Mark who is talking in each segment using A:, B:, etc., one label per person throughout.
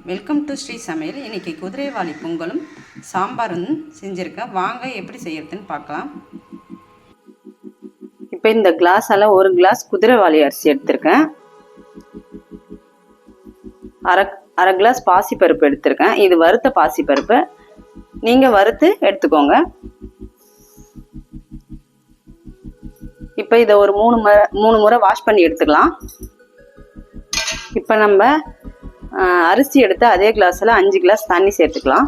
A: Welcome to Sri சமையல். இன்றைக்கி குதிரைவாலி பொங்கலும் சாம்பாரும் செஞ்சுருக்கேன். வாங்க எப்படி செய்யறதுன்னு பார்க்கலாம். இப்போ இந்த கிளாஸால் 1 கிளாஸ் குதிரைவாலி அரிசி எடுத்திருக்கேன். அரை கிளாஸ் பாசிப்பருப்பு எடுத்திருக்கேன். இது வறுத்த பாசிப்பருப்பு, நீங்கள் வறுத்து எடுத்துக்கோங்க. இப்போ இதை ஒரு 3 முறை வாஷ் பண்ணி எடுத்துக்கலாம். இப்போ நம்ம அரிசி எடுத்து அதே கிளாஸில் 5 கிளாஸ் தண்ணி சேர்த்துக்கலாம்.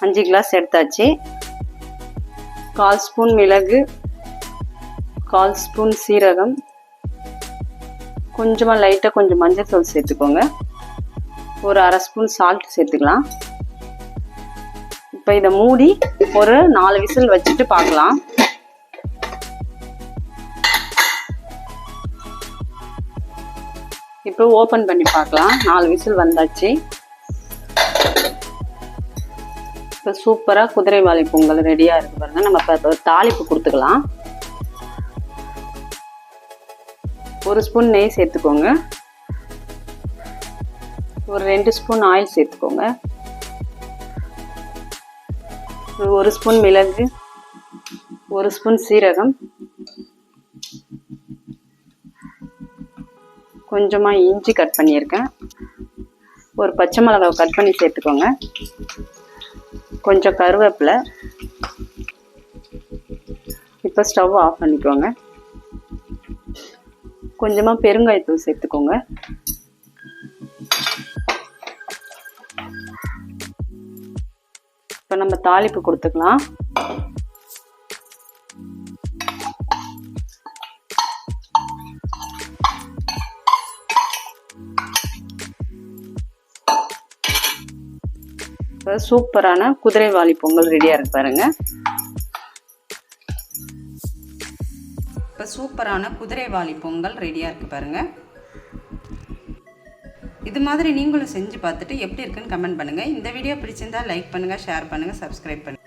A: அஞ்சு கிளாஸ் எடுத்தாச்சு. 1/4 ஸ்பூன் மிளகு, 1/4 ஸ்பூன் சீரகம், கொஞ்சமாக லைட்டாக கொஞ்சம் மஞ்சள் தூள் சேர்த்துக்கோங்க. ஒரு அரை ஸ்பூன் சால்ட் சேர்த்துக்கலாம். இப்போ இதை மூடி ஒரு 4 விசில் வச்சுட்டு பார்க்கலாம். இப்போ ஓப்பன் பண்ணி பார்க்கலாம். 4 விசில் வந்தாச்சு. இப்போ சூப்பராக குதிரைவாலி பொங்கல் ரெடியாக இருக்கு பாருங்க. நம்ம இப்போ தாளிப்பு கொடுத்துக்கலாம். 1 ஸ்பூன் நெய் சேர்த்துக்கோங்க. ஒரு 2 ஸ்பூன் ஆயில் சேர்த்துக்கோங்க. 1 ஸ்பூன் மிளகு, 1 ஸ்பூன் சீரகம், கொஞ்சமாக இஞ்சி கட் பண்ணியிருக்கேன். ஒரு பச்சை மிளகாய் கட் பண்ணி சேர்த்துக்கோங்க. கொஞ்சம் கருவேப்பிலை. இப்போ ஸ்டவ் ஆஃப் பண்ணிக்கோங்க. கொஞ்சமாக பெருங்காயத்தூள் சேர்த்துக்கோங்க. இப்போ நம்ம தாளிப்பு கொடுத்துக்கலாம். இப்போ சூப்பரான குதிரைவாலி பொங்கல் ரெடியாக இருக்கு பாருங்க. இப்போ சூப்பரான குதிரைவாலி பொங்கல் ரெடியாக இருக்கு பாருங்க. இது மாதிரி நீங்களும் செஞ்சு பார்த்துட்டு எப்படி இருக்குன்னு கமெண்ட் பண்ணுங்கள். இந்த வீடியோ பிடிச்சிருந்தா லைக் பண்ணுங்கள், ஷேர் பண்ணுங்கள், சப்ஸ்கிரைப் பண்ணுங்கள்.